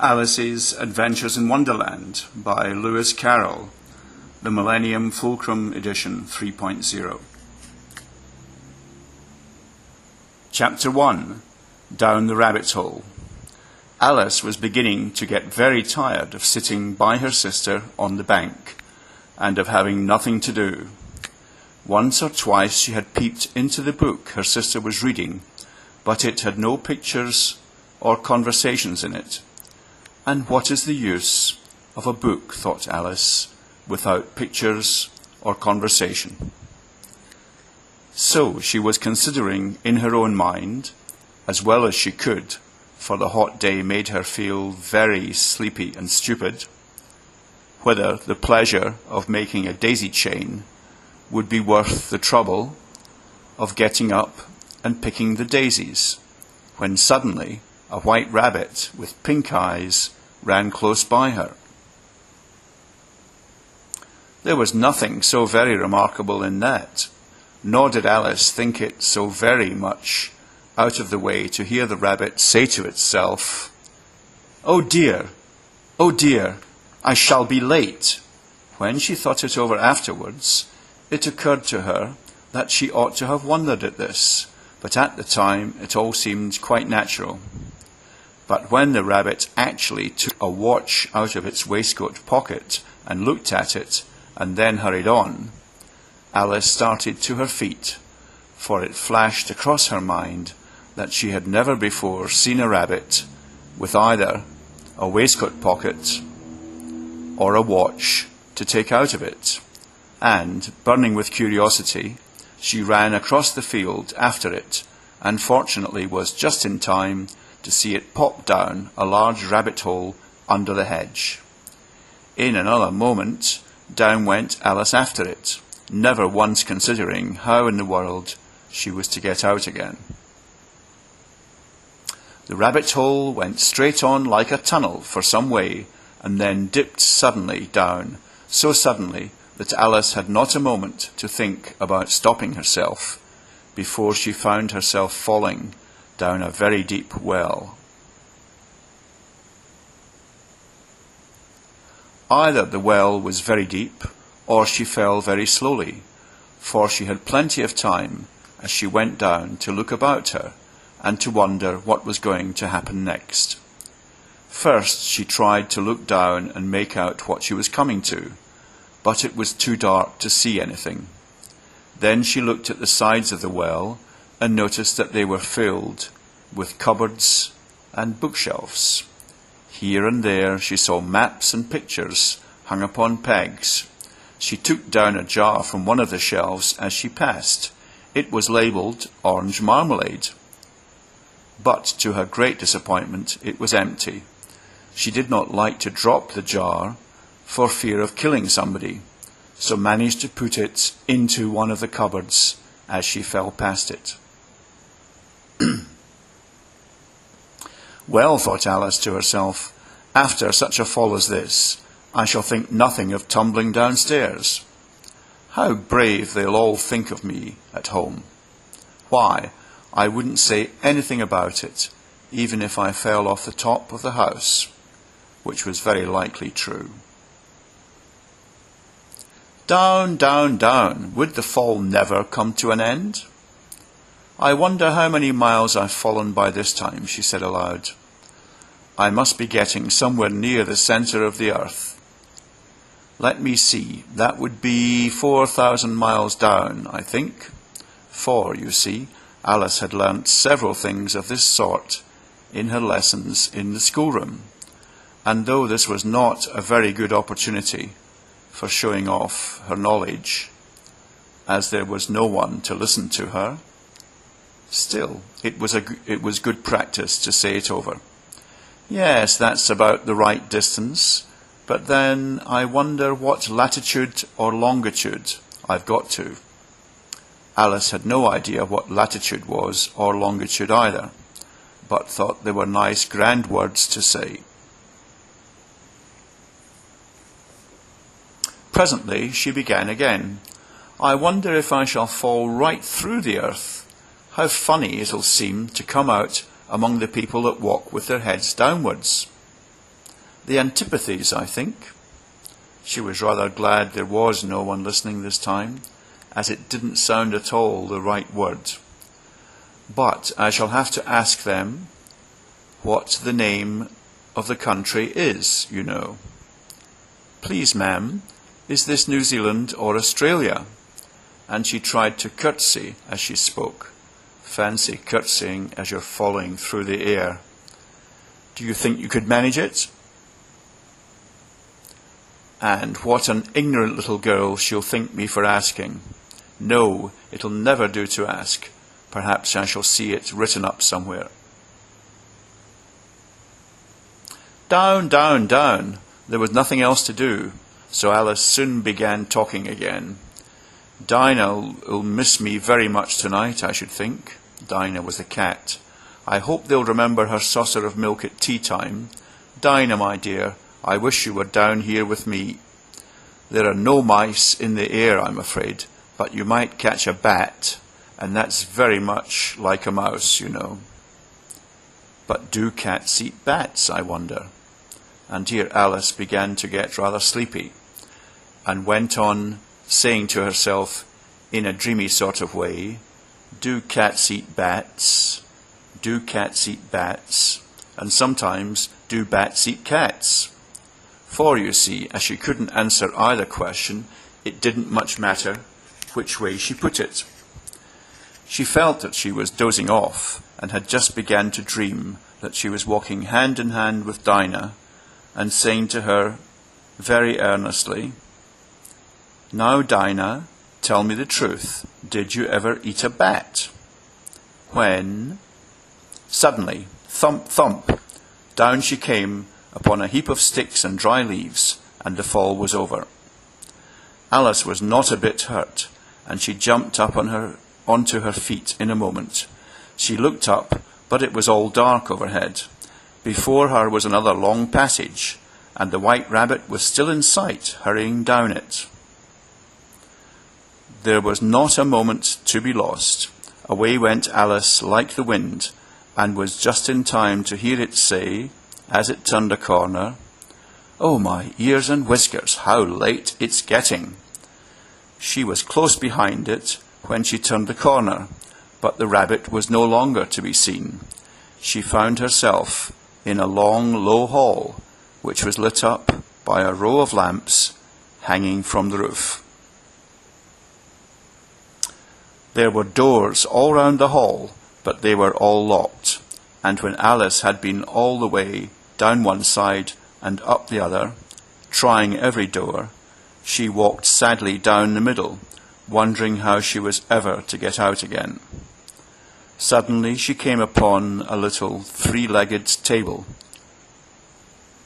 Alice's Adventures in Wonderland by Lewis Carroll, the Millennium Fulcrum Edition 3.0. Chapter 1. Down the Rabbit Hole. Alice was beginning to get very tired of sitting by her sister on the bank and of having nothing to do. Once or twice she had peeped into the book her sister was reading, but it had no pictures or conversations in it. And what is the use of a book, thought Alice, without pictures or conversation? So she was considering in her own mind, as well as she could, for the hot day made her feel very sleepy and stupid, whether the pleasure of making a daisy chain would be worth the trouble of getting up and picking the daisies, when suddenly a white rabbit with pink eyes ran close by her. There was nothing so very remarkable in that, nor did Alice think it so very much out of the way to hear the rabbit say to itself, oh dear, I shall be late." When she thought it over afterwards, it occurred to her that she ought to have wondered at this, but at the time it all seemed quite natural. But when the rabbit actually took a watch out of its waistcoat pocket and looked at it, and then hurried on, Alice started to her feet, for it flashed across her mind that she had never before seen a rabbit with either a waistcoat pocket or a watch to take out of it, and, burning with curiosity, she ran across the field after it, and fortunately was just in time to see it pop down a large rabbit hole under the hedge. In another moment, down went Alice after it, never once considering how in the world she was to get out again. The rabbit hole went straight on like a tunnel for some way, and then dipped suddenly down, so suddenly that Alice had not a moment to think about stopping herself before she found herself falling down a very deep well. Either the well was very deep, or she fell very slowly, for she had plenty of time as she went down to look about her and to wonder what was going to happen next. First she tried to look down and make out what she was coming to, but it was too dark to see anything. Then she looked at the sides of the well and noticed that they were filled with cupboards and bookshelves. Here and there she saw maps and pictures hung upon pegs. She took down a jar from one of the shelves as she passed. It was labelled orange marmalade. But to her great disappointment, it was empty. She did not like to drop the jar for fear of killing somebody, so managed to put it into one of the cupboards as she fell past it. Well, thought Alice to herself, after such a fall as this, I shall think nothing of tumbling downstairs. How brave they'll all think of me at home. Why, I wouldn't say anything about it, even if I fell off the top of the house, which was very likely true. Down, down, down, would the fall never come to an end? I wonder how many miles I've fallen by this time, she said aloud. I must be getting somewhere near the centre of the earth. Let me see, that would be 4,000 miles down, I think. For, you see, Alice had learnt several things of this sort in her lessons in the schoolroom, and though this was not a very good opportunity for showing off her knowledge, as there was no one to listen to her, still it was good practice to say it over. Yes, that's about the right distance, but then I wonder what latitude or longitude I've got to. Alice had no idea what latitude was or longitude either, but thought they were nice grand words to say. Presently she began again. I wonder if I shall fall right through the earth. How funny it'll seem to come out among the people that walk with their heads downwards. The antipathies, I think. She was rather glad there was no one listening this time, as it didn't sound at all the right word. But I shall have to ask them what the name of the country is, you know. Please, ma'am, is this New Zealand or Australia? And she tried to curtsy as she spoke. Fancy curtsying as you're falling through the air. Do you think you could manage it? And what an ignorant little girl she'll think me for asking. No, it'll never do to ask. Perhaps I shall see it written up somewhere. Down, down, down. There was nothing else to do, so Alice soon began talking again. Dinah'll miss me very much tonight, I should think. Dinah was the cat. I hope they'll remember her saucer of milk at tea time. Dinah, my dear, I wish you were down here with me. There are no mice in the air, I'm afraid, but you might catch a bat, and that's very much like a mouse, you know. But do cats eat bats, I wonder? And here Alice began to get rather sleepy, and went on saying to herself in a dreamy sort of way, do cats eat bats? Do cats eat bats? And sometimes, do bats eat cats? For, you see, as she couldn't answer either question, it didn't much matter which way she put it. She felt that she was dozing off, and had just begun to dream that she was walking hand in hand with Dinah, and saying to her very earnestly, Now, Dinah, tell me the truth. Did you ever eat a bat? When? Suddenly, thump, thump, down she came upon a heap of sticks and dry leaves, and the fall was over. Alice was not a bit hurt, and she jumped up onto her feet in a moment. She looked up, but it was all dark overhead. Before her was another long passage, and the white rabbit was still in sight, hurrying down it. There was not a moment to be lost. Away went Alice like the wind, and was just in time to hear it say, as it turned a corner, Oh, my ears and whiskers, how late it's getting. She was close behind it when she turned the corner, but the rabbit was no longer to be seen. She found herself in a long, low hall, which was lit up by a row of lamps hanging from the roof. There were doors all round the hall, but they were all locked, and when Alice had been all the way down one side and up the other, trying every door, she walked sadly down the middle, wondering how she was ever to get out again. Suddenly she came upon a little three-legged table,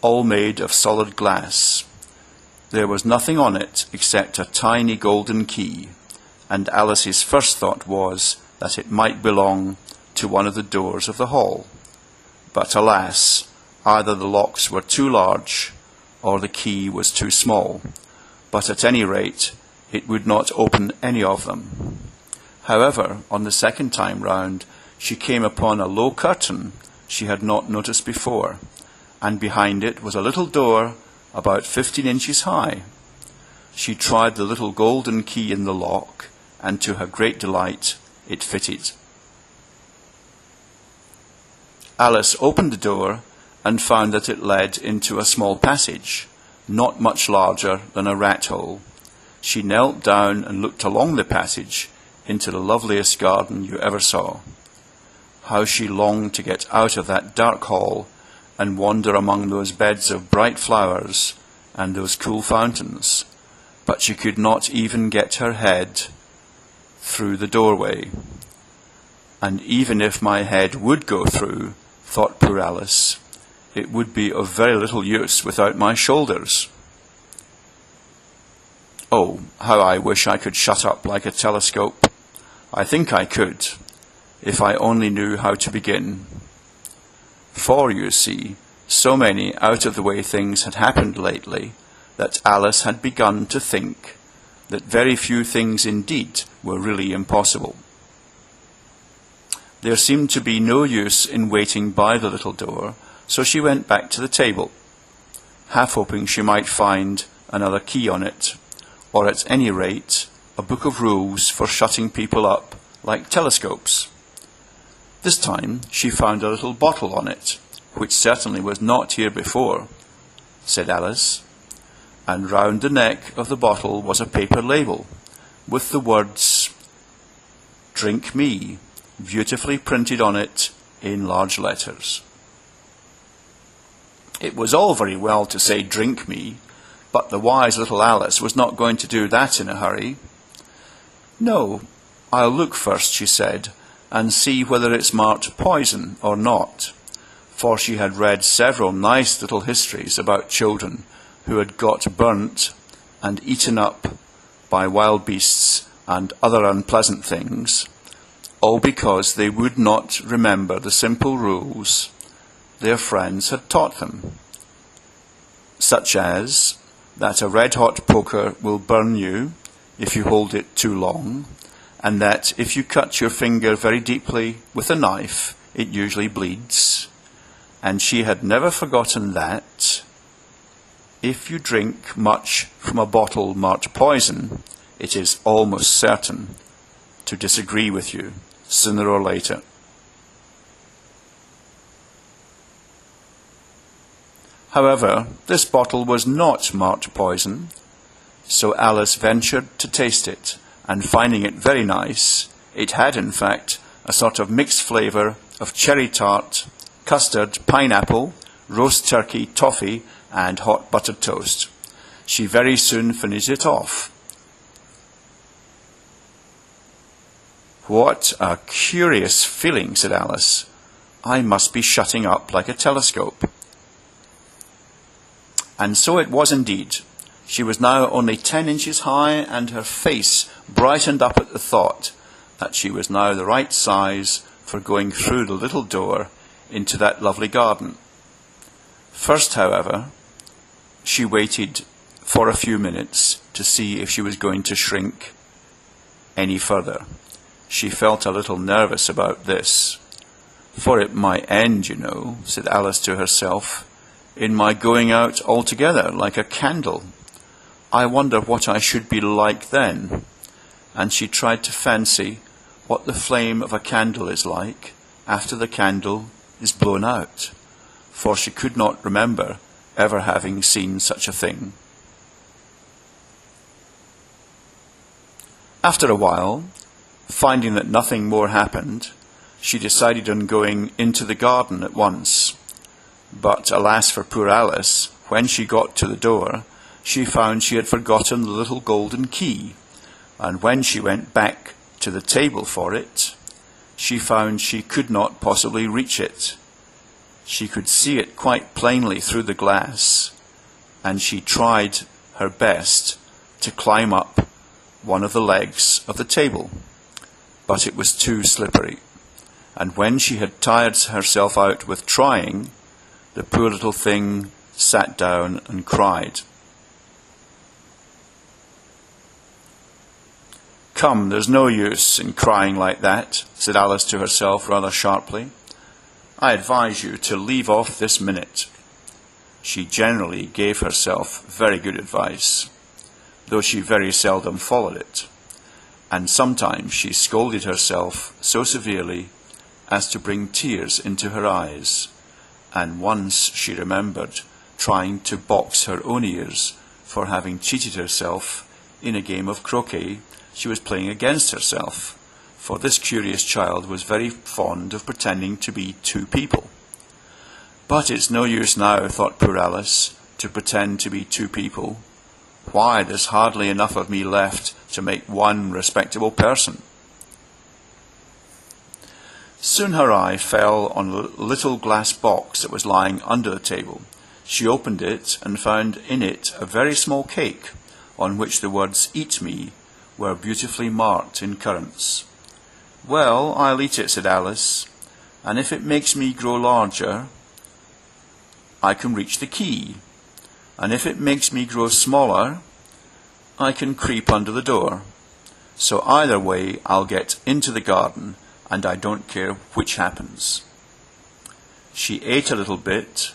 all made of solid glass. There was nothing on it except a tiny golden key, and Alice's first thought was that it might belong to one of the doors of the hall. But alas, either the locks were too large or the key was too small, but at any rate it would not open any of them. However, on the second time round, she came upon a low curtain she had not noticed before, and behind it was a little door about 15 inches high. She tried the little golden key in the lock, and to her great delight, it fitted. Alice opened the door and found that it led into a small passage, not much larger than a rat hole. She knelt down and looked along the passage into the loveliest garden you ever saw. How she longed to get out of that dark hall and wander among those beds of bright flowers and those cool fountains, but she could not even get her head through the doorway. And even if my head would go through, thought poor Alice, it would be of very little use without my shoulders. Oh, how I wish I could shut up like a telescope. I think I could, if I only knew how to begin. For, you see, so many out-of-the-way things had happened lately that Alice had begun to think that very few things indeed were really impossible. There seemed to be no use in waiting by the little door, so she went back to the table. half hoping she might find another key on it, or at any rate a book of rules for shutting people up like telescopes. This time she found a little bottle on it, which certainly was not here before, said Alice, and round the neck of the bottle was a paper label with the words "Drink Me" beautifully printed on it in large letters. It was all very well to say "drink me," but the wise little Alice was not going to do that in a hurry. "No, I'll look first," she said, "and see whether it's marked poison or not," for she had read several nice little histories about children who had got burnt and eaten up by wild beasts and other unpleasant things, all because they would not remember the simple rules their friends had taught them, such as that a red-hot poker will burn you if you hold it too long, and that if you cut your finger very deeply with a knife, it usually bleeds. And she had never forgotten that if you drink much from a bottle marked poison, it is almost certain to disagree with you sooner or later. However, this bottle was not marked poison, so Alice ventured to taste it, and finding it very nice, it had in fact a sort of mixed flavour of cherry tart, custard, pineapple, roast turkey, toffee, and hot buttered toast. She very soon finished it off. "What a curious feeling," said Alice. "I must be shutting up like a telescope." And so it was indeed. She was now only 10 inches high, and her face brightened up at the thought that she was now the right size for going through the little door into that lovely garden. First, however, she waited for a few minutes to see if she was going to shrink any further. She felt a little nervous about this, for it might end, you know, said Alice to herself, in my going out altogether like a candle. I wonder what I should be like then. And she tried to fancy what the flame of a candle is like after the candle is blown out, for she could not remember ever having seen such a thing. After a while, finding that nothing more happened, she decided on going into the garden at once. But alas for poor Alice, when she got to the door, she found she had forgotten the little golden key, and when she went back to the table for it, she found she could not possibly reach it. She could see it quite plainly through the glass, and she tried her best to climb up one of the legs of the table, but it was too slippery, and when she had tired herself out with trying, the poor little thing sat down and cried. "Come, there's no use in crying like that," said Alice to herself rather sharply. "I advise you to leave off this minute." She generally gave herself very good advice, though she very seldom followed it, and sometimes she scolded herself so severely as to bring tears into her eyes, and once she remembered trying to box her own ears for having cheated herself in a game of croquet she was playing against herself, for this curious child was very fond of pretending to be two people. But it's no use now, thought poor Alice, to pretend to be two people. Why, there's hardly enough of me left to make one respectable person. Soon her eye fell on a little glass box that was lying under the table. She opened it and found in it a very small cake, on which the words "Eat me" were beautifully marked in currants. "Well, I'll eat it," said Alice, "and if it makes me grow larger, I can reach the key, and if it makes me grow smaller, I can creep under the door. So either way, I'll get into the garden, and I don't care which happens." She ate a little bit,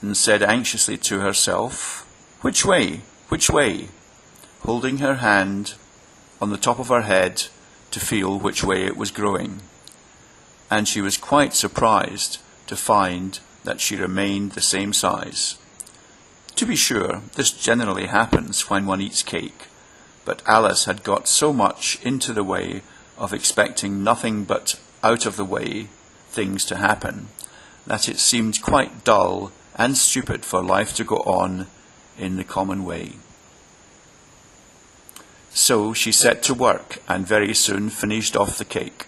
and said anxiously to herself, "Which way? Which way?" holding her hand on the top of her head to feel which way it was growing. And she was quite surprised to find that she remained the same size. To be sure, this generally happens when one eats cake, but Alice had got so much into the way of expecting nothing but out-of-the-way things to happen, that it seemed quite dull and stupid for life to go on in the common way. So she set to work and very soon finished off the cake.